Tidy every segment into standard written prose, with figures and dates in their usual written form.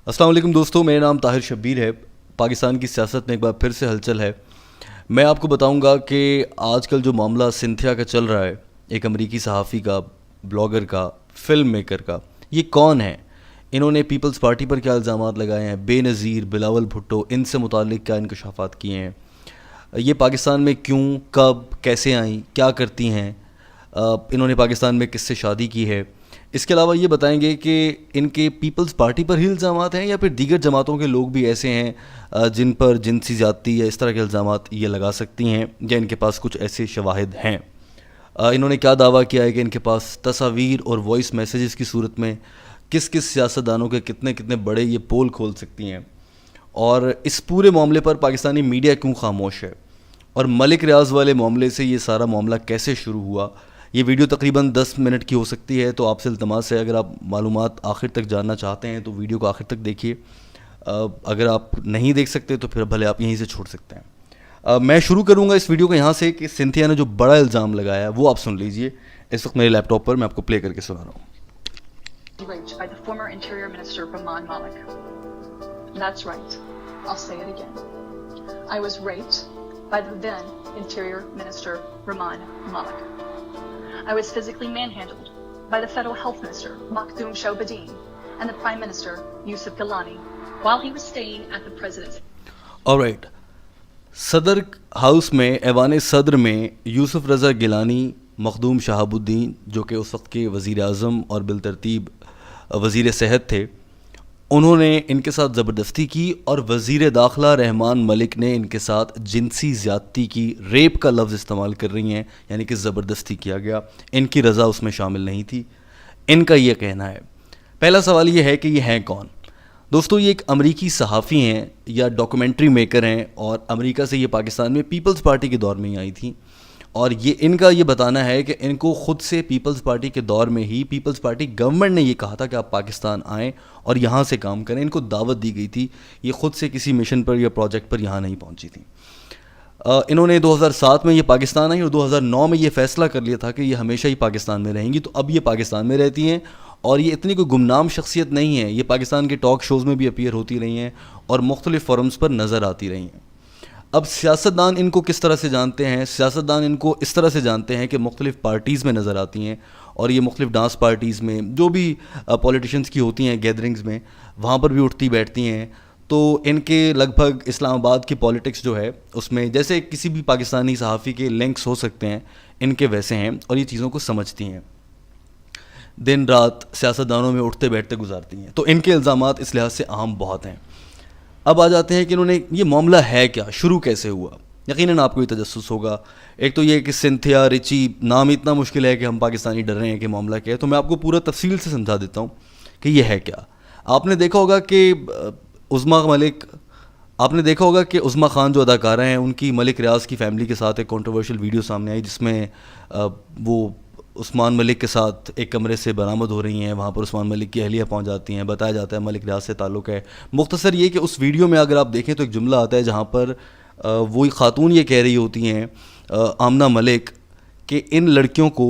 السلام علیکم دوستوں، میرا نام طاہر شبیر ہے۔ پاکستان کی سیاست میں ایک بار پھر سے ہلچل ہے۔ میں آپ کو بتاؤں گا کہ آج کل جو معاملہ سنتھیا کا چل رہا ہے، ایک امریکی صحافی کا، بلاگر کا، فلم میکر کا، یہ کون ہے؟ انہوں نے پیپلز پارٹی پر کیا الزامات لگائے ہیں؟ بے نظیر، بلاول بھٹو، ان سے متعلق کیا انکشافات کیے ہیں؟ یہ پاکستان میں کیوں، کب، کیسے آئیں، کیا کرتی ہیں؟ انہوں نے پاکستان میں کس سے شادی کی ہے؟ اس کے علاوہ یہ بتائیں گے کہ ان کے پیپلز پارٹی پر ہی الزامات ہیں یا پھر دیگر جماعتوں کے لوگ بھی ایسے ہیں جن پر جنسی زیادتی یا اس طرح کے الزامات یہ لگا سکتی ہیں، یا ان کے پاس کچھ ایسے شواہد ہیں۔ انہوں نے کیا دعویٰ کیا ہے کہ ان کے پاس تصاویر اور وائس میسیجز کی صورت میں کس کس سیاستدانوں کے کتنے کتنے بڑے یہ پول کھول سکتی ہیں، اور اس پورے معاملے پر پاکستانی میڈیا کیوں خاموش ہے، اور ملک ریاض والے معاملے سے یہ سارا معاملہ کیسے شروع ہوا۔ یہ ویڈیو تقریباً 10 منٹ کی ہو سکتی ہے، تو آپ سے التماس ہے اگر آپ معلومات آخر تک جاننا چاہتے ہیں تو ویڈیو کو آخر تک دیکھیے۔ اگر آپ نہیں دیکھ سکتے تو پھر بھلے آپ یہیں سے چھوڑ سکتے ہیں۔ میں شروع کروں گا اس ویڈیو کو یہاں سے کہ سنتھیا نے جو بڑا الزام لگایا ہے وہ آپ سن لیجئے۔ اس وقت میرے لیپ ٹاپ پر میں آپ کو پلے کر کے سنا رہا ہوں۔ Raped by the former Interior Minister Rahman Malik. That's right. I'll say it again. I was raped by the then Interior Minister Rahman Malik. I was physically manhandled by the Federal Health Minister Makhdoom Shahbadin and the Prime Minister Yusuf Gilani while he was staying at the presidency. Alright. صدر house میں، ایوان صدر میں یوسف رضا گیلانی، مخدوم شہاب الدین جو کہ اس وقت کے وزیر اعظم اور بالترتیب وزیر صحت تھے، انہوں نے ان کے ساتھ زبردستی کی، اور وزیر داخلہ رحمان ملک نے ان کے ساتھ جنسی زیادتی کی، ریپ کا لفظ استعمال کر رہی ہیں، یعنی کہ زبردستی کیا گیا، ان کی رضا اس میں شامل نہیں تھی، ان کا یہ کہنا ہے۔ پہلا سوال یہ ہے کہ یہ ہیں کون؟ دوستو، یہ ایک امریکی صحافی ہیں یا ڈاکومنٹری میکر ہیں، اور امریکہ سے یہ پاکستان میں پیپلز پارٹی کے دور میں ہی آئی تھیں، اور ان کا یہ بتانا ہے کہ ان کو خود سے پیپلز پارٹی کے دور میں ہی پیپلز پارٹی گورنمنٹ نے یہ کہا تھا کہ آپ پاکستان آئیں اور یہاں سے کام کریں، ان کو دعوت دی گئی تھی، یہ خود سے کسی مشن پر یا پروجیکٹ پر یہاں نہیں پہنچی تھیں۔ انہوں نے 2007 میں یہ پاکستان آئی اور 2009 میں یہ فیصلہ کر لیا تھا کہ یہ ہمیشہ ہی پاکستان میں رہیں گی، تو اب یہ پاکستان میں رہتی ہیں، اور یہ اتنی کوئی گمنام شخصیت نہیں ہے، یہ پاکستان کے ٹاک شوز میں بھی اپیئر ہوتی رہی ہیں اور مختلف فورمز پر نظر آتی رہی ہیں۔ اب سیاستدان ان کو کس طرح سے جانتے ہیں؟ سیاستدان ان کو اس طرح سے جانتے ہیں کہ مختلف پارٹیز میں نظر آتی ہیں، اور یہ مختلف ڈانس پارٹیز میں جو بھی پولیٹیشنز کی ہوتی ہیں، گیدرنگز میں، وہاں پر بھی اٹھتی بیٹھتی ہیں، تو ان کے لگ بھگ اسلام آباد کی پولیٹکس جو ہے اس میں جیسے کسی بھی پاکستانی صحافی کے لنکس ہو سکتے ہیں، ان کے ویسے ہیں، اور یہ چیزوں کو سمجھتی ہیں، دن رات سیاستدانوں میں اٹھتے بیٹھتے گزارتی ہیں، تو ان کے الزامات اس لحاظ سے عام بہت ہیں۔ اب آ جاتے ہیں کہ انہوں نے یہ معاملہ ہے کیا، شروع کیسے ہوا۔ یقیناً آپ کو یہ تجسس ہوگا۔ ایک تو یہ کہ سنتھیا رچی نام اتنا مشکل ہے کہ ہم پاکستانی ڈر رہے ہیں کہ معاملہ کیا ہے، تو میں آپ کو پورا تفصیل سے سمجھا دیتا ہوں کہ یہ ہے کیا۔ آپ نے دیکھا ہوگا کہ عظمیٰ خان جو اداکارہ ہیں، ان کی ملک ریاض کی فیملی کے ساتھ ایک کنٹروورشل ویڈیو سامنے آئی، جس میں وہ عثمان ملک کے ساتھ ایک کمرے سے برآمد ہو رہی ہیں، وہاں پر عثمان ملک کی اہلیہ پہنچ جاتی ہیں، بتایا جاتا ہے ملک ریاض سے تعلق ہے۔ مختصر یہ کہ اس ویڈیو میں اگر آپ دیکھیں تو ایک جملہ آتا ہے جہاں پر وہی خاتون یہ کہہ رہی ہوتی ہیں، آمنہ ملک، کہ ان لڑکیوں کو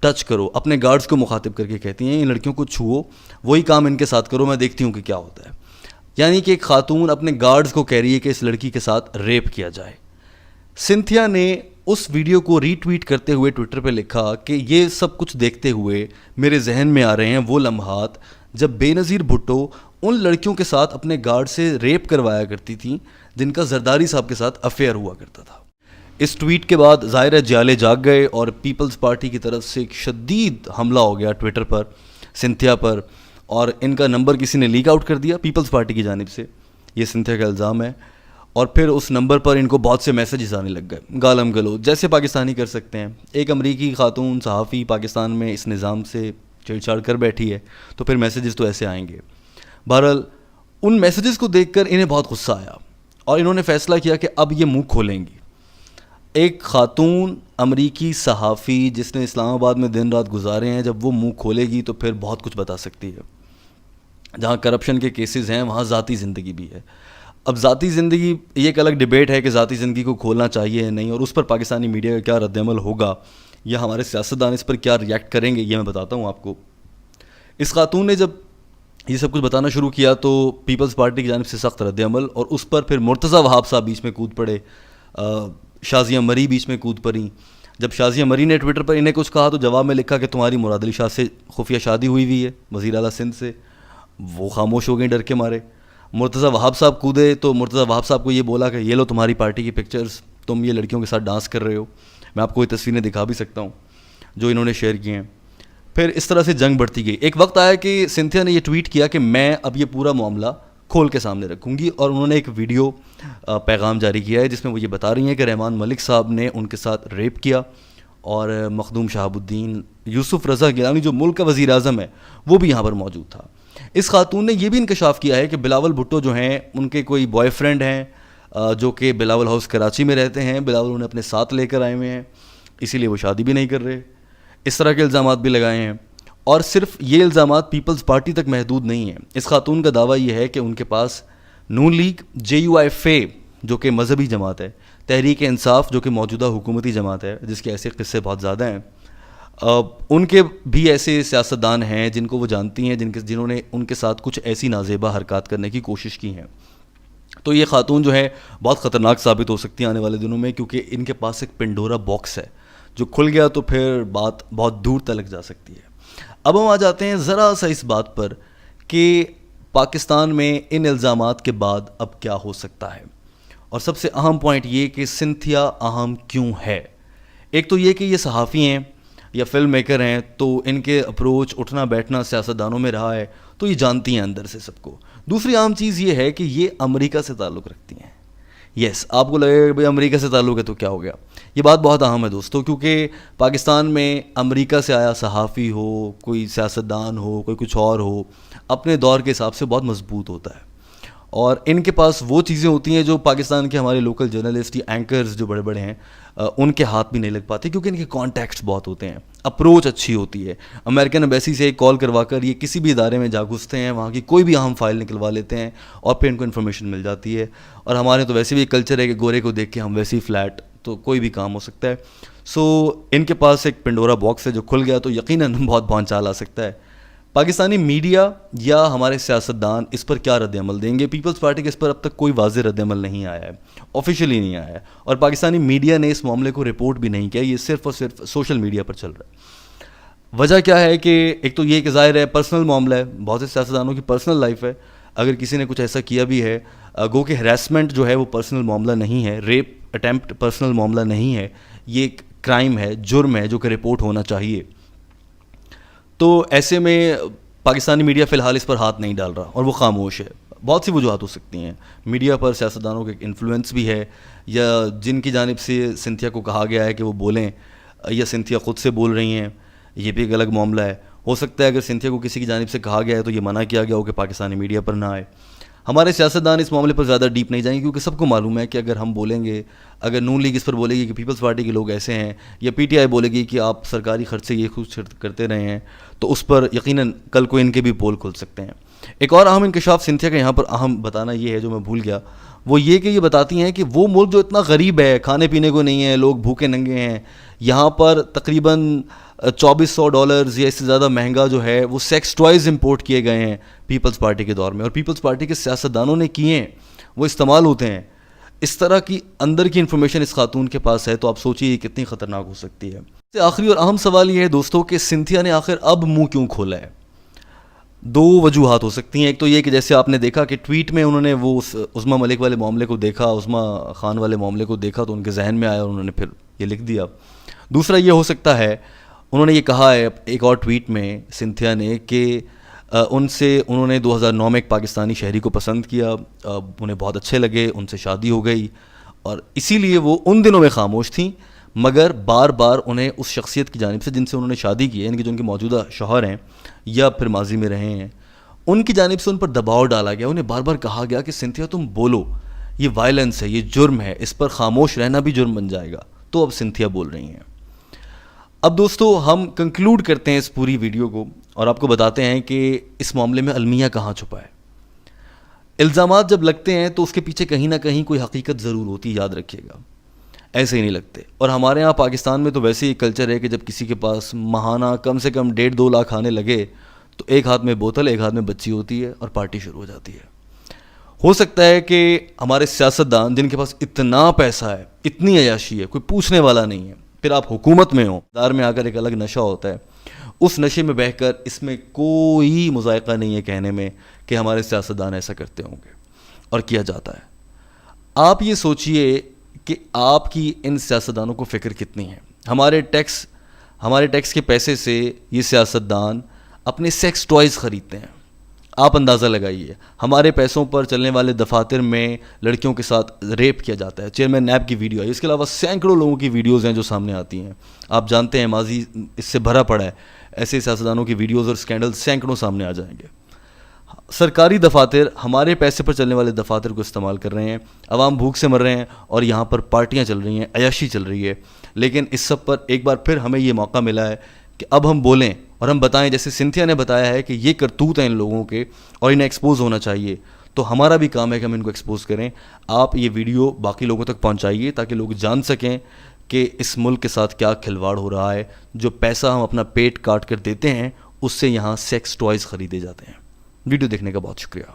ٹچ کرو، اپنے گارڈز کو مخاطب کر کے کہتی ہیں ان لڑکیوں کو چھوؤ، وہی کام ان کے ساتھ کرو، میں دیکھتی ہوں کہ کیا ہوتا ہے۔ یعنی کہ ایک خاتون اپنے گارڈز کو کہہ رہی ہے کہ اس لڑکی کے ساتھ ریپ کیا جائے۔ سنتھیا نے اس ویڈیو کو ری ٹویٹ کرتے ہوئے ٹویٹر پہ لکھا کہ یہ سب کچھ دیکھتے ہوئے میرے ذہن میں آ رہے ہیں وہ لمحات جب بے نظیر بھٹو ان لڑکیوں کے ساتھ اپنے گارڈ سے ریپ کروایا کرتی تھیں جن کا زرداری صاحب کے ساتھ افیئر ہوا کرتا تھا۔ اس ٹویٹ کے بعد ظاہر جیالے جاگ گئے، اور پیپلز پارٹی کی طرف سے ایک شدید حملہ ہو گیا ٹویٹر پر سنتھیا پر، اور ان کا نمبر کسی نے لیک آؤٹ کر دیا پیپلز پارٹی کی جانب سے، یہ سنتھیا کا الزام ہے، اور پھر اس نمبر پر ان کو بہت سے میسیجز آنے لگ گئے، گالم گلوچ جیسے پاکستانی کر سکتے ہیں۔ ایک امریکی خاتون صحافی پاکستان میں اس نظام سے چھیڑ چھاڑ کر بیٹھی ہے، تو پھر میسیجز تو ایسے آئیں گے۔ بہرحال ان میسیجز کو دیکھ کر انہیں بہت غصہ آیا، اور انہوں نے فیصلہ کیا کہ اب یہ منہ کھولیں گی۔ ایک خاتون امریکی صحافی جس نے اسلام آباد میں دن رات گزارے ہیں، جب وہ منہ کھولے گی تو پھر بہت کچھ بتا سکتی ہے۔ جہاں کرپشن کے کیسز ہیں وہاں ذاتی زندگی بھی ہے۔ اب ذاتی زندگی یہ ایک الگ ڈیبیٹ ہے کہ ذاتی زندگی کو کھولنا چاہیے یا نہیں، اور اس پر پاکستانی میڈیا کا کیا رد عمل ہوگا یا ہمارے سیاستدان اس پر کیا ریئیکٹ کریں گے، یہ میں بتاتا ہوں آپ کو۔ اس خاتون نے جب یہ سب کچھ بتانا شروع کیا تو پیپلز پارٹی کی جانب سے سخت رد عمل, اور اس پر پھر مرتضی وہاب صاحب بیچ میں کود پڑے, شازیہ مری بیچ میں کود پڑیں. جب شازیہ مری نے ٹویٹر پر انہیں کچھ کہا تو جواب میں لکھا کہ تمہاری مراد علی شاہ سے خفیہ شادی ہوئی ہے, وزیر اعلیٰ سندھ سے. وہ خاموش ہو گئیں ڈر کے مارے. مرتضی وہاب صاحب کودے تو مرتضی وہاب صاحب کو یہ بولا کہ یہ لو تمہاری پارٹی کی پکچرز, تم یہ لڑکیوں کے ساتھ ڈانس کر رہے ہو. میں آپ کو یہ تصویریں دکھا بھی سکتا ہوں جو انہوں نے شیئر کی ہیں. پھر اس طرح سے جنگ بڑھتی گئی. ایک وقت آیا کہ سنتھیا نے یہ ٹویٹ کیا کہ میں اب یہ پورا معاملہ کھول کے سامنے رکھوں گی, اور انہوں نے ایک ویڈیو پیغام جاری کیا ہے جس میں وہ یہ بتا رہی ہیں کہ رحمان ملک صاحب نے ان کے ساتھ ریپ کیا, اور مخدوم شہاب الدین, یوسف رضا گیلانی جو ملک کا وزیر اعظم ہے وہ بھی یہاں پر موجود تھا. اس خاتون نے یہ بھی انکشاف کیا ہے کہ بلاول بھٹو جو ہیں ان کے کوئی بوائے فرینڈ ہیں جو کہ بلاول ہاؤس کراچی میں رہتے ہیں. بلاول انہیں اپنے ساتھ لے کر آئے ہوئے ہیں, اسی لیے وہ شادی بھی نہیں کر رہے. اس طرح کے الزامات بھی لگائے ہیں. اور صرف یہ الزامات پیپلز پارٹی تک محدود نہیں ہیں. اس خاتون کا دعویٰ یہ ہے کہ ان کے پاس نون لیگ, JUIF جو کہ مذہبی جماعت ہے, تحریک انصاف جو کہ موجودہ حکومتی جماعت ہے جس کے ایسے قصے بہت زیادہ ہیں, ان کے بھی ایسے سیاستدان ہیں جن کو وہ جانتی ہیں, جنہوں نے ان کے ساتھ کچھ ایسی نازیبا حرکات کرنے کی کوشش کی ہیں. تو یہ خاتون جو ہے بہت خطرناک ثابت ہو سکتی ہیں آنے والے دنوں میں, کیونکہ ان کے پاس ایک پنڈورا باکس ہے جو کھل گیا تو پھر بات بہت دور تلک جا سکتی ہے. اب ہم آ جاتے ہیں ذرا سا اس بات پر کہ پاکستان میں ان الزامات کے بعد اب کیا ہو سکتا ہے, اور سب سے اہم پوائنٹ یہ کہ سنتھیا اہم کیوں ہے. ایک تو یہ کہ یہ صحافی ہیں یا فلم میکر ہیں, تو ان کے اپروچ, اٹھنا بیٹھنا سیاستدانوں میں رہا ہے, تو یہ جانتی ہیں اندر سے سب کو. دوسری عام چیز یہ ہے کہ یہ امریکہ سے تعلق رکھتی ہیں. یس, آپ کو لگے گا بھائی امریکہ سے تعلق ہے تو کیا ہو گیا. یہ بات بہت اہم ہے دوستو, کیونکہ پاکستان میں امریکہ سے آیا صحافی ہو, کوئی سیاستدان ہو, کوئی کچھ اور ہو, اپنے دور کے حساب سے بہت مضبوط ہوتا ہے, اور ان کے پاس وہ چیزیں ہوتی ہیں جو پاکستان کے ہمارے لوکل جرنلسٹ یا اینکرز جو بڑے بڑے ہیں ان کے ہاتھ بھی نہیں لگ پاتے, کیونکہ ان کے کانٹیکٹس بہت ہوتے ہیں, اپروچ اچھی ہوتی ہے. امریکن ایمبیسی سے ایک کال کروا کر یہ کسی بھی ادارے میں جا گھستے ہیں, وہاں کی کوئی بھی اہم فائل نکلوا لیتے ہیں, اور پھر ان کو انفارمیشن مل جاتی ہے. اور ہمارے تو ویسے بھی ایک کلچر ہے کہ گورے کو دیکھ کے ہم ویسے ہی فلیٹ, تو کوئی بھی کام ہو سکتا ہے. سو ان کے پاس ایک پنڈورا باکس ہے جو کھل گیا تو یقیناً بہت بھونچال آ سکتا ہے. پاکستانی میڈیا یا ہمارے سیاستدان اس پر کیا رد عمل دیں گے؟ پیپلز پارٹی کے اس پر اب تک کوئی واضح رد عمل نہیں آیا ہے, آفیشیلی نہیں آیا ہے, اور پاکستانی میڈیا نے اس معاملے کو رپورٹ بھی نہیں کیا. یہ صرف اور صرف سوشل میڈیا پر چل رہا ہے. وجہ کیا ہے کہ ایک تو یہ کہ ظاہر ہے پرسنل معاملہ ہے, بہت سے سیاستدانوں کی پرسنل لائف ہے. اگر کسی نے کچھ ایسا کیا بھی ہے, گو کہ ہراسمنٹ جو ہے وہ پرسنل معاملہ نہیں ہے, ریپ اٹیمپٹ پرسنل معاملہ نہیں ہے, یہ ایک کرائم ہے, جرم ہے جو کہ رپورٹ ہونا چاہیے. تو ایسے میں پاکستانی میڈیا فی الحال اس پر ہاتھ نہیں ڈال رہا اور وہ خاموش ہے. بہت سی وجوہات ہو سکتی ہیں. میڈیا پر سیاستدانوں کے انفلوئنس بھی ہے, یا جن کی جانب سے سنتھیا کو کہا گیا ہے کہ وہ بولیں, یا سنتھیا خود سے بول رہی ہیں, یہ بھی ایک الگ معاملہ ہے. ہو سکتا ہے اگر سنتھیا کو کسی کی جانب سے کہا گیا ہے تو یہ منع کیا گیا ہو کہ پاکستانی میڈیا پر نہ آئے. ہمارے سیاستدان اس معاملے پر زیادہ ڈیپ نہیں جائیں گے, کیونکہ سب کو معلوم ہے کہ اگر ہم بولیں گے, اگر نون لیگ اس پر بولے گی کہ پیپلز پارٹی کے لوگ ایسے ہیں, یا PTI بولے گی کہ آپ سرکاری خرچ سے یہ کچھ کرتے رہے ہیں, تو اس پر یقیناً کل کو ان کے بھی پول کھل سکتے ہیں. ایک اور اہم انکشاف سنتھیا کا یہاں پر اہم بتانا یہ ہے جو میں بھول گیا, وہ یہ کہ یہ بتاتی ہیں کہ وہ ملک جو اتنا غریب ہے, کھانے پینے کو نہیں ہے, لوگ بھوکے ننگے ہیں, یہاں پر تقریباً $2400 یا اس سے زیادہ مہنگا جو ہے وہ سیکس ٹوائز امپورٹ کیے گئے ہیں پیپلز پارٹی کے دور میں, اور پیپلز پارٹی کے سیاستدانوں نے کیے ہیں, وہ استعمال ہوتے ہیں. اس طرح کی اندر کی انفارمیشن اس خاتون کے پاس ہے, تو آپ سوچیے یہ کتنی خطرناک ہو سکتی ہے. آخری اور اہم سوال یہ ہے دوستوں کہ سنتھیا نے آخر اب منہ کیوں کھولا ہے؟ دو وجوہات ہو سکتی ہیں. ایک تو یہ کہ جیسے آپ نے دیکھا کہ ٹویٹ میں انہوں نے وہ عظمیٰ ملک والے معاملے کو دیکھا, عظمیٰ خان والے معاملے کو دیکھا, تو ان کے ذہن میں آیا اور انہوں نے پھر یہ لکھ دیا. دوسرا یہ ہو سکتا ہے, انہوں نے یہ کہا ہے ایک اور ٹویٹ میں سنتھیا نے کہ انہوں نے 2009 میں ایک پاکستانی شہری کو پسند کیا, انہیں بہت اچھے لگے, ان سے شادی ہو گئی, اور اسی لیے وہ ان دنوں میں خاموش تھیں, مگر بار بار انہیں اس شخصیت کی جانب سے جن سے انہوں نے شادی کی ہے, یعنی کہ جو ان کے موجودہ شوہر ہیں یا پھر ماضی میں رہے ہیں, ان کی جانب سے ان پر دباؤ ڈالا گیا. انہیں بار بار کہا گیا کہ سنتھیا تم بولو, یہ وائلنس ہے, یہ جرم ہے, اس پر خاموش رہنا بھی جرم بن جائے گا. تو اب سنتھیا بول رہی ہیں. اب دوستو ہم کنکلوڈ کرتے ہیں اس پوری ویڈیو کو اور آپ کو بتاتے ہیں کہ اس معاملے میں المیہ کہاں چھپا ہے. الزامات جب لگتے ہیں تو اس کے پیچھے کہیں نہ کہیں کوئی حقیقت ضرور ہوتی, یاد رکھیے گا, ایسے ہی نہیں لگتے. اور ہمارے ہاں پاکستان میں تو ویسے ہی کلچر ہے کہ جب کسی کے پاس ماہانہ کم سے کم 1.5-2 لاکھ آنے لگے تو ایک ہاتھ میں بوتل ایک ہاتھ میں بچی ہوتی ہے اور پارٹی شروع ہو جاتی ہے. ہو سکتا ہے کہ ہمارے سیاستدان جن کے پاس اتنا پیسہ ہے, اتنی عیاشی ہے, کوئی پوچھنے والا نہیں ہے, پھر آپ حکومت میں ہوں, دار میں آ کر ایک الگ نشہ ہوتا ہے, اس نشے میں بہہ کر اس میں کوئی مذائقہ نہیں ہے کہنے میں کہ ہمارے سیاستدان ایسا کرتے ہوں گے, اور کیا جاتا ہے. آپ یہ سوچئے کہ آپ کی ان سیاستدانوں کو فکر کتنی ہے. ہمارے ٹیکس کے پیسے سے یہ سیاستدان اپنے سیکس ٹوائز خریدتے ہیں. آپ اندازہ لگائیے, ہمارے پیسوں پر چلنے والے دفاتر میں لڑکیوں کے ساتھ ریپ کیا جاتا ہے. چیئرمین نیب کی ویڈیو ہے, اس کے علاوہ سینکڑوں لوگوں کی ویڈیوز ہیں جو سامنے آتی ہیں. آپ جانتے ہیں ماضی اس سے بھرا پڑا ہے, ایسے سیاستدانوں کی ویڈیوز اور اسکینڈل سینکڑوں سامنے آ جائیں گے. سرکاری دفاتر ہمارے پیسے پر چلنے والے دفاتر کو استعمال کر رہے ہیں, عوام بھوک سے مر رہے ہیں اور یہاں پر پارٹیاں چل رہی ہیں, عیاشی چل رہی ہے. لیکن اس سب پر ایک بار پھر ہمیں یہ موقع ملا ہے کہ اب ہم بولیں اور ہم بتائیں, جیسے سنتھیا نے بتایا ہے کہ یہ کرتوت ہیں ان لوگوں کے اور انہیں ایکسپوز ہونا چاہیے, تو ہمارا بھی کام ہے کہ ہم ان کو ایکسپوز کریں. آپ یہ ویڈیو باقی لوگوں تک پہنچائیے تاکہ لوگ جان سکیں کہ اس ملک کے ساتھ کیا کھلواڑ ہو رہا ہے. جو پیسہ ہم اپنا پیٹ کاٹ کر دیتے ہیں اس سے یہاں سیکس ٹوائز خریدے جاتے ہیں. ویڈیو دیکھنے کا بہت شکریہ.